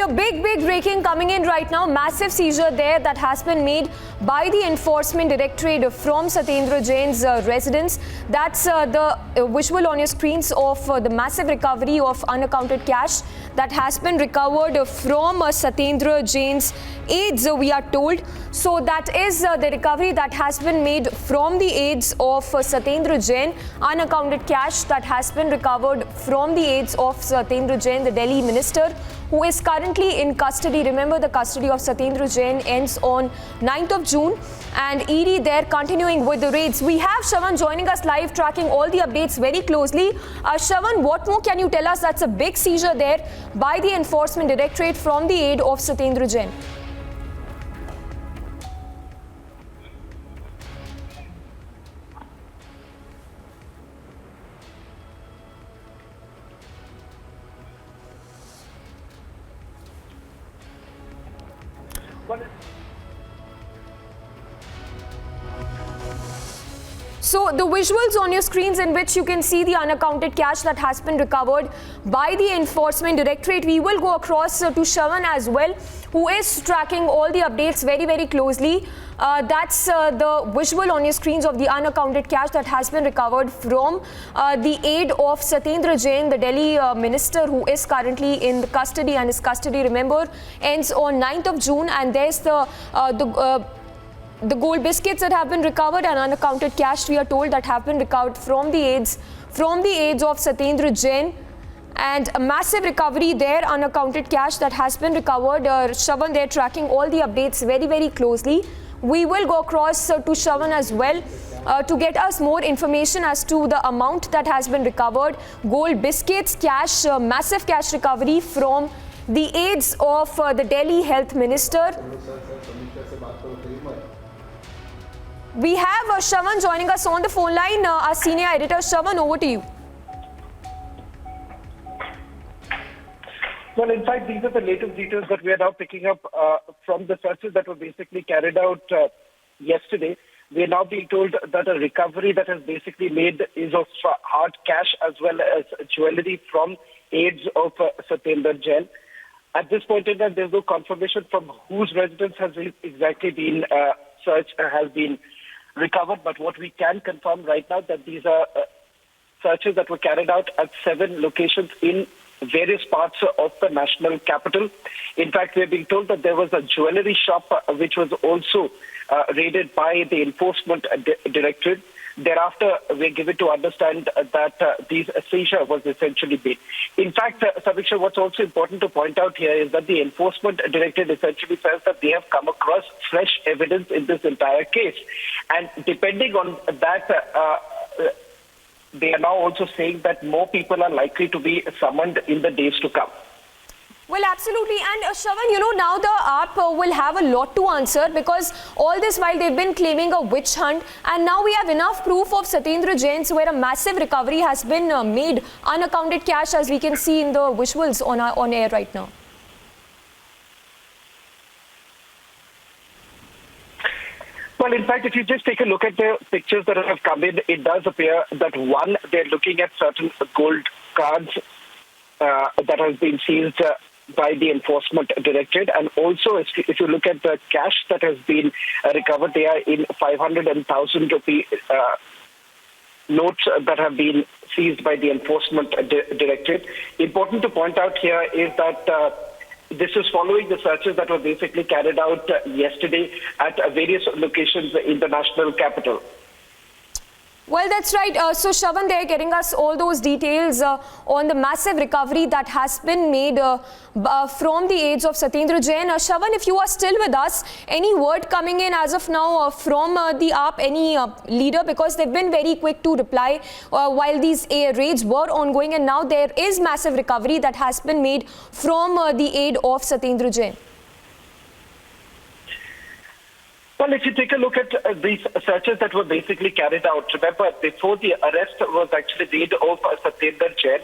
big breaking coming in right now. Massive seizure there that has been made by the Enforcement Directorate from Satyendar Jain's residence. That's the visual on your screens of the massive recovery of unaccounted cash that has been recovered from Satyendar Jain's aides, we are told. So that is the recovery that has been made from the aides of Satyendar Jain. Unaccounted cash that has been recovered from the aides of Satyendar Jain, the Delhi minister, who is currently in custody. Remember, the custody of Satyendar Jain ends on 9th of June, and ED there continuing with the raids. We have Shravan joining us live, tracking all the updates very closely. Shravan, what more can you tell us? That's a big seizure there by the Enforcement Directorate from the aid of Satyendar Jain. So the visuals on your screens in which you can see the unaccounted cash that has been recovered by the Enforcement Directorate. We will go across to Shravan as well, who is tracking all the updates very closely. That's the visual on your screens of the unaccounted cash that has been recovered from the aid of Satyendar Jain, the Delhi minister, who is currently in the custody, and his custody, remember, ends on 9th of June. And there's the gold biscuits that have been recovered and unaccounted cash, we are told, that have been recovered from the aides of Satyendar Jain. And a massive recovery there, unaccounted cash that has been recovered. Shravan, they're tracking all the updates very closely. We will go across to Shravan as well to get us more information as to the amount that has been recovered. Gold biscuits, cash, massive cash recovery from the aides of the Delhi Health Minister. We have Shravan joining us on the phone line, our senior editor. Shravan, over to you. Well, in fact, these are the latest details that we are now picking up from the searches that were basically carried out yesterday. We are now being told that a recovery that has basically made is of hard cash as well as jewelry from aides of Satyendar Jain. At this point in time, there's no confirmation from whose residence has exactly been searched, has been recovered. But what we can confirm right now that these are searches that were carried out at 7 locations in various parts of the national capital. In fact, we're being told that there was a jewelry shop which was also raided by the Enforcement Directorate. Thereafter, we're given to understand that these seizure was essentially made. In fact, Saviksha, what's also important to point out here is that the Enforcement Directorate essentially says that they have come across fresh evidence in this entire case. And depending on that, they are now also saying that more people are likely to be summoned in the days to come. Well, absolutely. And Shravan, now the AAP will have a lot to answer, because all this while they've been claiming a witch hunt, and now we have enough proof of Satyendar Jain's where a massive recovery has been made, unaccounted cash, as we can see in the visuals on air right now. Well, in fact, if you just take a look at the pictures that have come in, it does appear that, one, they're looking at certain gold cards that has been seized by the Enforcement Directorate. And also, if you look at the cash that has been recovered, they are in 500 and 1,000 rupee notes that have been seized by the Enforcement Directorate. Important to point out here is that this is following the searches that were basically carried out yesterday at various locations in the national capital. Well, that's right. So, Shravan, they're getting us all those details on the massive recovery that has been made from the aides of Satyendar Jain. Shravan, if you are still with us, any word coming in as of now from the AAP, any leader? Because they've been very quick to reply while these raids were ongoing, and now there is massive recovery that has been made from the aid of Satyendar Jain. Well, if you take a look at these searches that were basically carried out, remember, before the arrest was actually made of Satyendar Jain,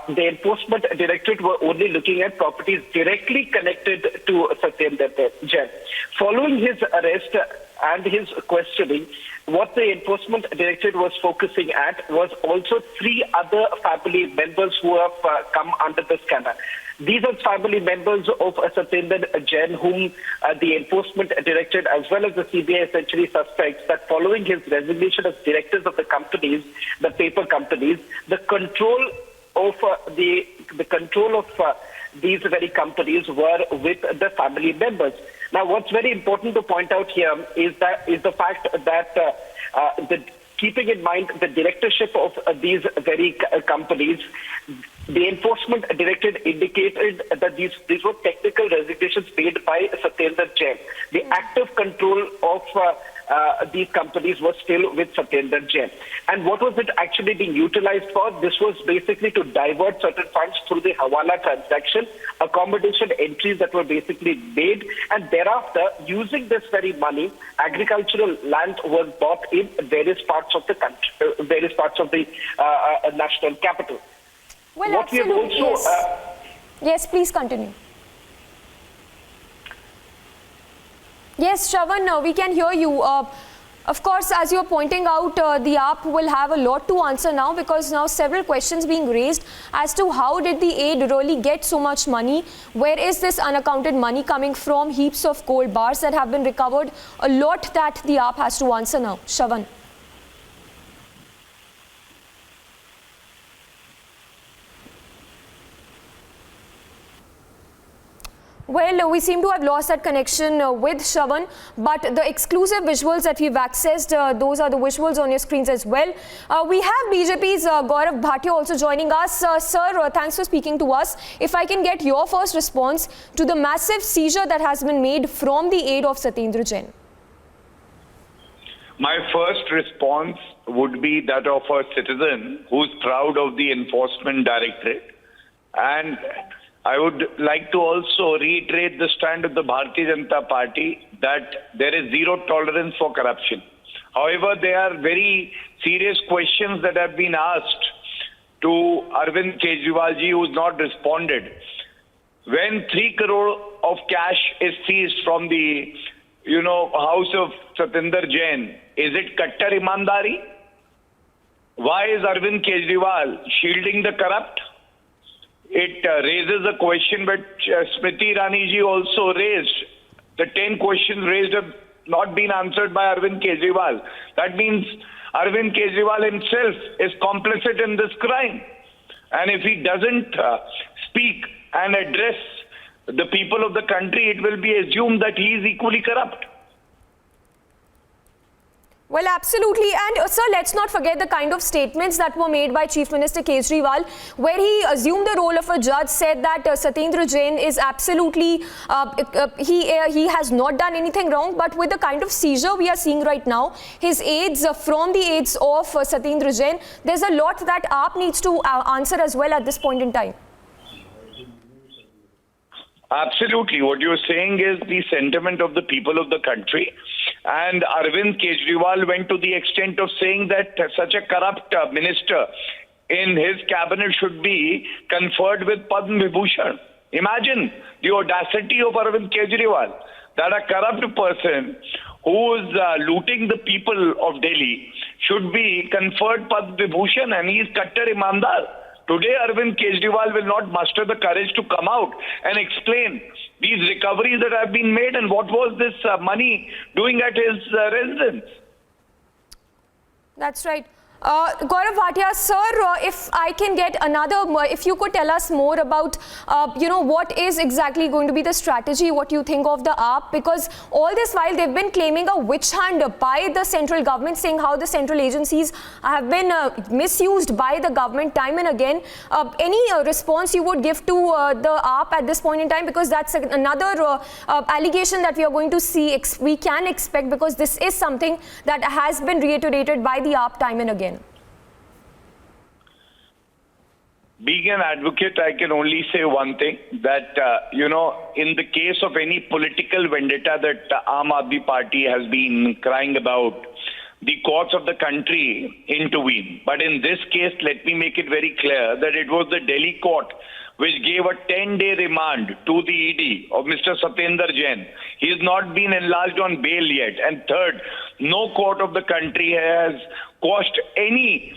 the Enforcement Directorate were only looking at properties directly connected to Satyendar Jain. Following his arrest and his questioning, what the Enforcement Directorate was focusing at was also 3 other family members who have come under the scanner. These are family members of Satyendar Jain, whom the enforcement directorate as well as the CBI essentially suspects that following his resignation as directors of the companies, the paper companies, the control of these very companies were with the family members. Now, what's very important to point out here is the fact that keeping in mind the directorship of these very companies, the enforcement directorate indicated that these were technical resignations made by Satyendar Jain. The active control of these companies was still with Satyendar Jain. And what was it actually being utilized for? This was basically to divert certain funds through the Hawala transaction, accommodation entries that were basically made, and thereafter, using this very money, agricultural land was bought in various parts of the country, various parts of the national capital. Well, What we have absolutely, also, yes, please continue. Yes, Shravan, we can hear you. Of course, as you're pointing out, the AAP will have a lot to answer now, because now several questions being raised as to how did the aid really get so much money? Where is this unaccounted money coming from? Heaps of gold bars that have been recovered. A lot that the AAP has to answer now. Shravan. Well, we seem to have lost that connection with Shravan, but the exclusive visuals that we've accessed, those are the visuals on your screens as well. We have BJP's Gaurav Bhatia also joining us. Sir, thanks for speaking to us. If I can get your first response to the massive seizure that has been made from the aid of Satyendar Jain. My first response would be that of a citizen who's proud of the enforcement directorate, and I would like to also reiterate the stand of the Bharatiya Janata Party that there is zero tolerance for corruption. However, there are very serious questions that have been asked to Arvind Kejriwal ji, who's not responded. When 3 crore of cash is seized from the, house of Satyendar Jain, is it Kattar Imandari? Why is Arvind Kejriwal shielding the corrupt? It raises a question which Smriti Irani ji also raised. The 10 questions raised have not been answered by Arvind Kejriwal. That means Arvind Kejriwal himself is complicit in this crime. And if he doesn't speak and address the people of the country, it will be assumed that he is equally corrupt. Well, absolutely. And sir, let's not forget the kind of statements that were made by Chief Minister Kejriwal, where he assumed the role of a judge, said that Satyendar Jain is absolutely, he has not done anything wrong. But with the kind of seizure we are seeing right now, his aides, from the aides of Satyendar Jain, there's a lot that AAP needs to answer as well at this point in time. Absolutely. What you're saying is the sentiment of the people of the country. And Arvind Kejriwal went to the extent of saying that such a corrupt minister in his cabinet should be conferred with Padma Vibhushan. Imagine the audacity of Arvind Kejriwal, that a corrupt person who is looting the people of Delhi should be conferred Padma Vibhushan, and he is Kattar Imandar. Today, Arvind Kejriwal will not muster the courage to come out and explain these recoveries that have been made and what was this money doing at his residence. That's right. Gaurav Bhatia, sir, if I can get another, if you could tell us more about, what is exactly going to be the strategy, what you think of the AAP, because all this while they've been claiming a witch hunt by the central government, saying how the central agencies have been misused by the government time and again. Any response you would give to the AAP at this point in time, because that's another allegation that we are going to see, we can expect, because this is something that has been reiterated by the AAP time and again. Being an advocate, I can only say one thing, that, in the case of any political vendetta that the Aam Aadmi Party has been crying about, the courts of the country intervene. But in this case, let me make it very clear that it was the Delhi court which gave a 10-day remand to the ED of Mr. Satyendar Jain. He has not been enlarged on bail yet. And third, no court of the country has quashed any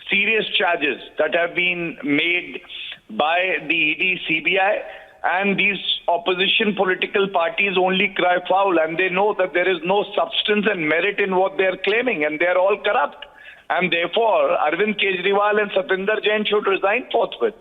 serious charges that have been made by the ED, CBI, and these opposition political parties only cry foul, and they know that there is no substance and merit in what they are claiming, and they are all corrupt. And therefore, Arvind Kejriwal and Satyendar Jain should resign forthwith.